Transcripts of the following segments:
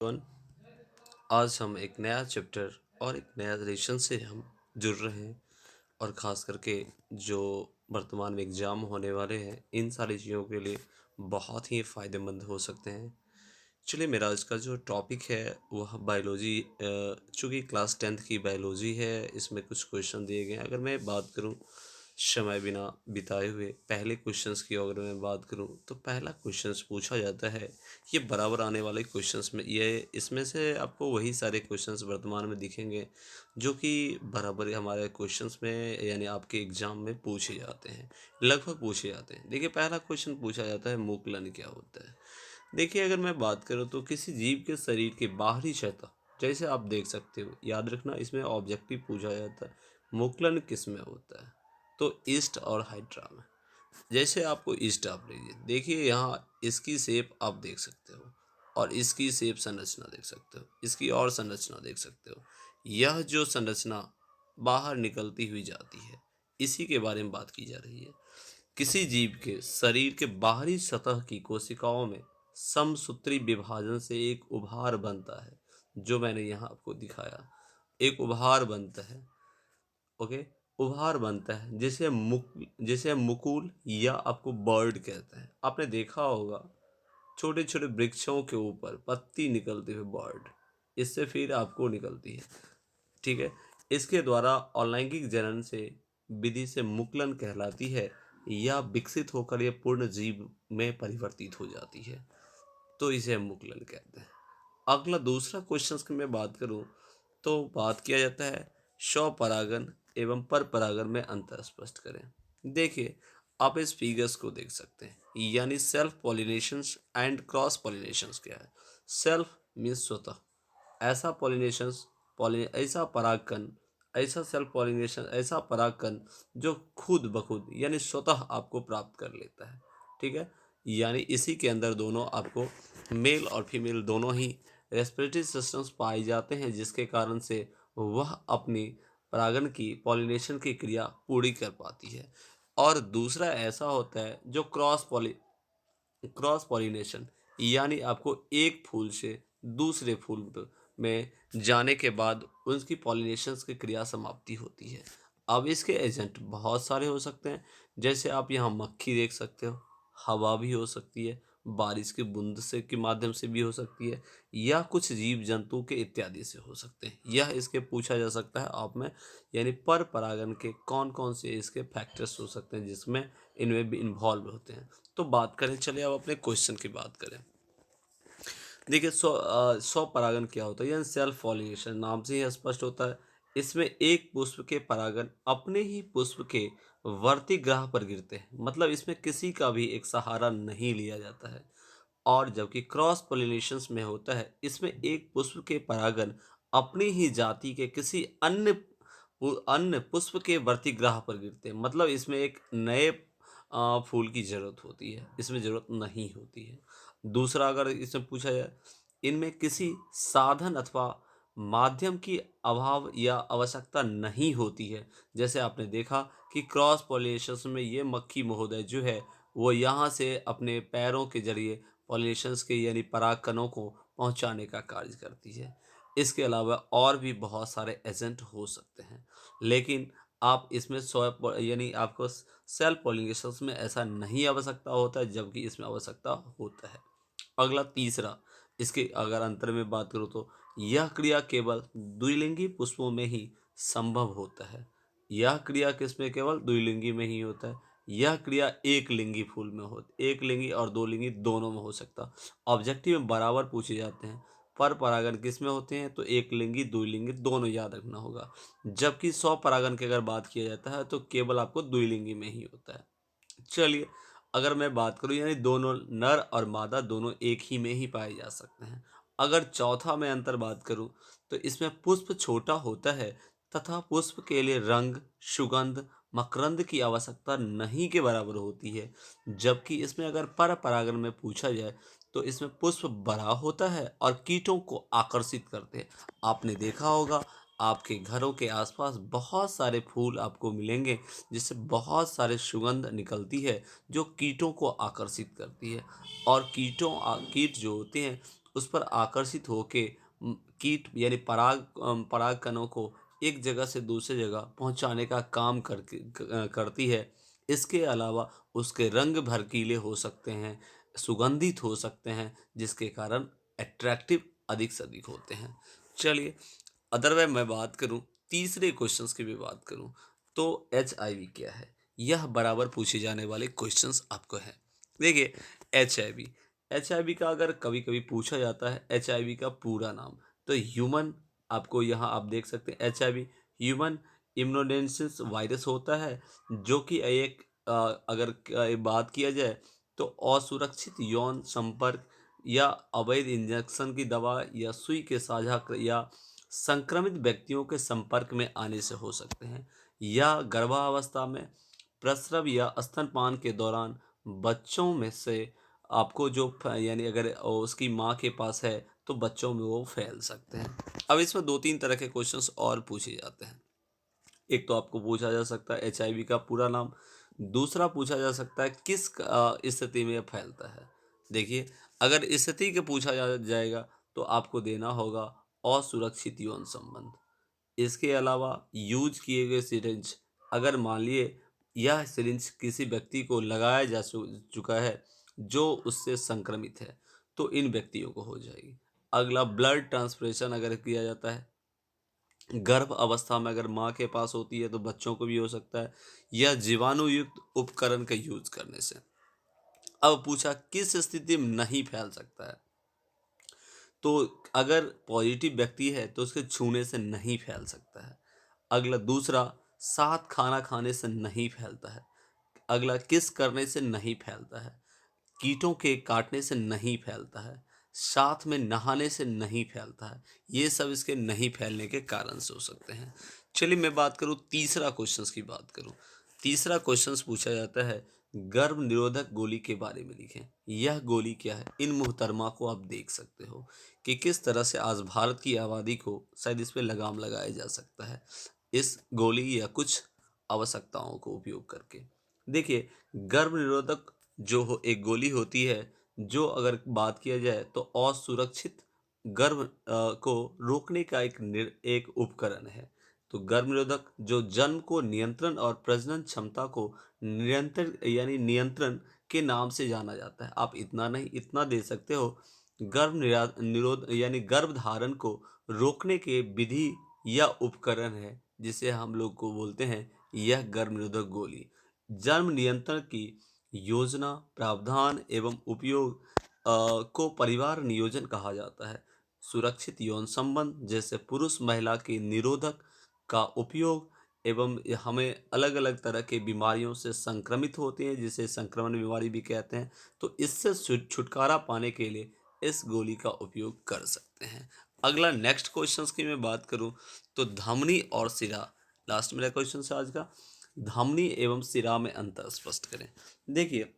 Everyone. आज हम एक नया चैप्टर और एक नया लेसन से हम जुड़ रहे हैं और ख़ास करके जो वर्तमान में एग्ज़ाम होने वाले हैं इन सारी चीज़ों के लिए बहुत ही फ़ायदेमंद हो सकते हैं। चलिए, मेरा आज का जो टॉपिक है वह बायोलॉजी, चूँकि क्लास 10th की बायोलॉजी है, इसमें कुछ क्वेश्चन दिए गए हैं। अगर मैं बात करूँ समय बिना बिताए हुए पहले क्वेश्चंस की, अगर मैं बात करूँ तो पहला क्वेश्चंस पूछा जाता है। ये बराबर आने वाले क्वेश्चंस में ये इसमें से आपको वही सारे क्वेश्चंस वर्तमान में दिखेंगे जो कि बराबर हमारे क्वेश्चंस में यानी आपके एग्जाम में पूछे जाते हैं, लगभग पूछे जाते हैं। देखिए, पहला क्वेश्चन पूछा जाता है, मुकुलन क्या होता है। देखिए, अगर मैं बात करूँ तो किसी जीव के शरीर के बाहरी सतह, जैसे आप देख सकते हो, याद रखना इसमें ऑब्जेक्टिव पूछा जाता है, मुकुलन किस में होता है, तो ईस्ट और हाइड्रा में। जैसे आपको ईस्ट आप लीजिए, देखिए यहाँ इसकी शेप आप देख सकते हो और इसकी शेप संरचना देख सकते हो, इसकी और संरचना देख सकते हो। यह जो संरचना बाहर निकलती हुई जाती है, इसी के बारे में बात की जा रही है। किसी जीव के शरीर के बाहरी सतह की कोशिकाओं में समसूत्री विभाजन से एक उभार बनता है, जो मैंने यहाँ आपको दिखाया। एक उभार बनता है, ओके। उभार बनता है जिसे हम मुकुल या आपको बर्ड कहते हैं। आपने देखा होगा छोटे छोटे वृक्षों के ऊपर पत्ती निकलती हुई बर्ड, इससे फिर आपको निकलती है, ठीक है। इसके द्वारा अलैंगिक जनन से विधि से मुकुलन कहलाती है या विकसित होकर यह पूर्ण जीव में परिवर्तित हो जाती है, तो इसे हम मुकुलन कहते हैं। अगला दूसरा क्वेश्चन की मैं बात करूं तो बात किया जाता है स्वपरागन एवं पर परागन में अंतर स्पष्ट करें। देखिए, आप इस फिगर्स को देख सकते हैं, यानी self pollinations and cross pollinations क्या है। सेल्फ मीन्स स्वतः, ऐसा पॉलिनेशंस ऐसा परागकण, ऐसा सेल्फ पॉलिनेशन, ऐसा परागकण जो खुद ब खुद यानी स्वतः आपको प्राप्त कर लेता है, ठीक है। यानी इसी के अंदर दोनों आपको मेल और फीमेल दोनों ही रेस्पिरेटरी सिस्टम्स पाए जाते हैं, जिसके कारण से वह अपनी परागण की पॉलिनेशन की क्रिया पूरी कर पाती है। और दूसरा ऐसा होता है जो क्रॉस पॉलिनेशन, यानी आपको एक फूल से दूसरे में जाने के बाद उसकी पॉलिनेशन की क्रिया समाप्ति होती है। अब इसके एजेंट बहुत सारे हो सकते हैं, जैसे आप यहाँ मक्खी देख सकते हो, हवा भी हो सकती है, बारिश की बूंद से के माध्यम से भी हो सकती है, या कुछ जीव जंतु के इत्यादि से हो सकते हैं। यह इसके पूछा जा सकता है आप में, यानी पर परागन के कौन कौन से इसके फैक्टर्स हो सकते हैं जिसमें इनमें भी इन्वॉल्व होते हैं। तो बात करें, चलिए अब अपने क्वेश्चन की बात करें। देखिए, स्वपरागन क्या होता है, यानी सेल्फ पॉलिनेशन, नाम से ही स्पष्ट होता है। इसमें एक पुष्प के परागन अपने ही पुष्प के वर्ती ग्राह पर गिरते हैं, मतलब इसमें किसी का भी एक सहारा नहीं लिया जाता है। और जबकि क्रॉस पॉलिनेशंस में होता है, इसमें एक पुष्प के परागन अपनी ही जाति के किसी अन्य पुष्प के वर्तिग्राह पर गिरते हैं, मतलब इसमें एक नए फूल की जरूरत होती है, इसमें जरूरत नहीं होती है। दूसरा, अगर इसमें पूछा जाए, इनमें किसी साधन अथवा माध्यम की अभाव या आवश्यकता नहीं होती है। जैसे आपने देखा कि क्रॉस पॉलिनेशन में ये मक्खी महोदय जो है, वो यहाँ से अपने पैरों के जरिए पॉलिनेशंस के यानी परागकणों को पहुँचाने का कार्य करती है। इसके अलावा और भी बहुत सारे एजेंट हो सकते हैं, लेकिन आप इसमें यानी आपको सेल्फ पॉलिनेशंस में ऐसा नहीं आवश्यकता होता है, जबकि इसमें आवश्यकता होता है। अगला तीसरा, इसके अगर अंतर में बात करूँ तो यह क्रिया केवल द्विलिंगी पुष्पों में ही संभव होता है। यह क्रिया किसमें, केवल द्विलिंगी में ही होता है। यह क्रिया एक लिंगी फूल में होती, एक लिंगी और दो लिंगी दोनों में हो सकता। ऑब्जेक्टिव में बराबर पूछे जाते हैं। पर परागन किस में होते हैं, तो एक लिंगी द्विलिंगी दोनों याद रखना होगा। जबकि सौ परागन की अगर बात किया जाता है तो केवल आपको द्विलिंगी में ही होता है। चलिए, अगर मैं बात करूं, यानी दोनों नर और मादा दोनों एक ही में ही पाए जा सकते हैं। अगर चौथा मैं अंतर बात करूं तो इसमें पुष्प छोटा होता है तथा पुष्प के लिए रंग, सुगंध, मकरंद की आवश्यकता नहीं के बराबर होती है। जबकि इसमें अगर पर परागन में पूछा जाए तो इसमें पुष्प बड़ा होता है और कीटों को आकर्षित करते हैं। आपने देखा होगा, आपके घरों के आसपास बहुत सारे फूल आपको मिलेंगे जिससे बहुत सारे सुगंध निकलती है जो कीटों को आकर्षित करती है। और कीट जो होते हैं उस पर आकर्षित होके कीट यानी पराग कणों को एक जगह से दूसरी जगह पहुंचाने का काम करती है। इसके अलावा उसके रंग भड़कीले हो सकते हैं, सुगंधित हो सकते हैं, जिसके कारण अट्रैक्टिव अधिक से अधिक होते हैं। चलिए, अदरवाइज़ मैं बात करूँ, तीसरे क्वेश्चंस की भी बात करूँ, तो एचआईवी क्या है? यह बराबर पूछे जाने वाले क्वेश्चंस आपको हैं। देखिए, एचआईवी एचआईवी का अगर कभी-कभी पूछा जाता है एचआईवी का पूरा नाम, तो ह्यूमन, आपको यहाँ आप देख सकते हैं एचआईवी ह्यूमन इम्यूनोडेफिशिएंसी वायरस होता है, जो कि एक अगर बात किया जाए तो असुरक्षित यौन संपर्क या अवैध इंजेक्शन की दवा या सुई के साझा या संक्रमित व्यक्तियों के संपर्क में आने से हो सकते हैं, या गर्भावस्था में प्रसव या स्तनपान के दौरान बच्चों में से आपको जो यानी अगर उसकी माँ के पास है तो बच्चों में वो फैल सकते हैं। अब इसमें दो तीन तरह के क्वेश्चंस और पूछे जाते हैं। एक तो आपको पूछा जा सकता है एचआईवी का पूरा नाम, दूसरा पूछा जा सकता है किस स्थिति में यह फैलता है। देखिए, अगर स्थिति के पूछा जाएगा तो आपको देना होगा असुरक्षित यौन संबंध। इसके अलावा यूज किए गए सिरिंज, अगर मान लिए यह सिरिंज किसी व्यक्ति को लगाया जा चुका है जो उससे संक्रमित है, तो इन व्यक्तियों को हो जाएगी। अगला, ब्लड ट्रांसफ्यूजन अगर किया जाता है, गर्भ अवस्था में अगर माँ के पास होती है तो बच्चों को भी हो सकता है, या जीवाणु युक्त उपकरण का यूज करने से। अब पूछा किस स्थिति में नहीं फैल सकता है, तो अगर पॉजिटिव व्यक्ति है तो उसके छूने से नहीं फैल सकता है। अगला, दूसरा, साथ खाना खाने से नहीं फैलता है। अगला, किस करने से नहीं फैलता है। कीटों के काटने से नहीं फैलता है। साथ में नहाने से नहीं फैलता है। ये सब इसके नहीं फैलने के कारण से हो सकते हैं। चलिए, मैं बात करूँ तीसरा क्वेश्चंस की बात करूँ। तीसरा क्वेश्चंस पूछा जाता है गर्भ निरोधक गोली के बारे में लिखें। यह गोली क्या है? इन मुहतरमा को आप देख सकते हो कि किस तरह से आज भारत की आबादी को शायद इस पे लगाम लगाया जा सकता है, इस गोली या कुछ आवश्यकताओं को उपयोग करके। देखिए, गर्भ निरोधक जो एक गोली होती है, जो अगर बात किया जाए तो असुरक्षित गर्भ को रोकने का एक उपकरण है। तो गर्भ निरोधक जो जन्म को नियंत्रण और प्रजनन क्षमता को नियंत्रण के नाम से जाना जाता है। आप इतना नहीं, इतना दे सकते हो, निरोध यानी गर्भ धारण को रोकने के विधि या उपकरण है, जिसे हम लोग को बोलते हैं यह गर्भ निरोधक गोली। जन्म नियंत्रण की योजना, प्रावधान एवं उपयोग को परिवार नियोजन कहा जाता है। सुरक्षित यौन संबंध जैसे पुरुष महिला के निरोधक का उपयोग एवं हमें अलग अलग तरह के बीमारियों से संक्रमित होते हैं, जिसे संक्रमण बीमारी भी कहते हैं, तो इससे छुटकारा पाने के लिए इस गोली का उपयोग कर सकते हैं। अगला, नेक्स्ट क्वेश्चंस की मैं बात करूं, तो धमनी और सिरा, लास्ट मेरा क्वेश्चन है आज का, धमनी एवं सिरा में अंतर स्पष्ट करें। देखिए,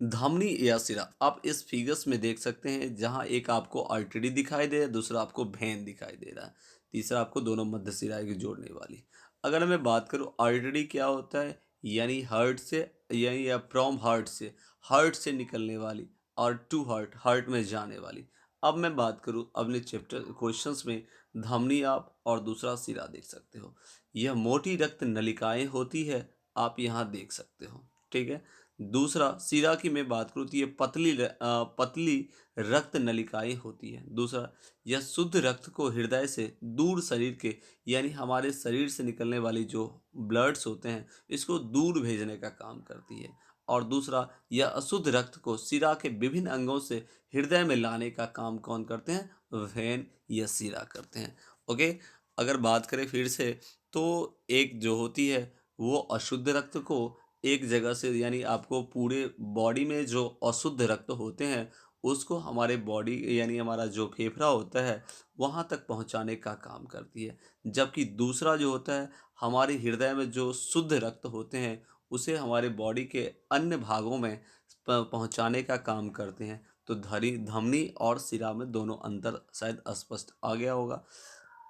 धमनी या सिरा आप इस फिगर्स में देख सकते हैं, जहां एक आपको आर्टरी दिखाई दे रहा है, दूसरा आपको वेन दिखाई दे रहा है, तीसरा आपको दोनों मध्य सिरा की जोड़ने वाली। अगर मैं बात करूं आर्टरी क्या होता है, यानी हार्ट से, यानी या फ्रॉम हार्ट से निकलने वाली, और टू हार्ट, हार्ट में जाने वाली। अब मैं बात करूं अपने चैप्टर क्वेश्चंस में, धमनी आप और दूसरा सिरा देख सकते हो। यह मोटी रक्त नलिकाएं होती है, आप यहाँ देख सकते हो, ठीक है। दूसरा, सिरा की मैं बात करूँ तो ये पतली रक्त नलिकाएं होती है। दूसरा, यह शुद्ध रक्त को हृदय से दूर शरीर के, यानी हमारे शरीर से निकलने वाली जो ब्लड्स होते हैं, इसको दूर भेजने का काम करती है। और दूसरा, यह अशुद्ध रक्त को सिरा के विभिन्न अंगों से हृदय में लाने का काम कौन करते हैं? वेन या सिरा करते हैं। ओके, अगर बात करें फिर से, तो एक जो होती है वो अशुद्ध रक्त को एक जगह से, यानी आपको पूरे बॉडी में जो अशुद्ध रक्त होते हैं उसको हमारे बॉडी, यानी हमारा जो फेफड़ा होता है वहाँ तक पहुँचाने का काम करती है। जबकि दूसरा जो होता है, हमारे हृदय में जो शुद्ध रक्त होते हैं उसे हमारे बॉडी के अन्य भागों में पहुँचाने का काम करते हैं। तो धमनी और सिरा में दोनों अंतर शायद स्पष्ट आ गया होगा।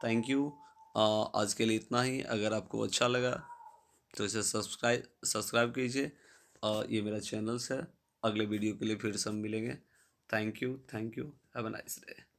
Thank you. आज के लिए इतना ही। अगर आपको अच्छा लगा तो इसे सब्सक्राइब कीजिए। ये मेरा चैनल्स है। अगले वीडियो के लिए फिर से हम मिलेंगे। Thank you, thank you. Have a nice day.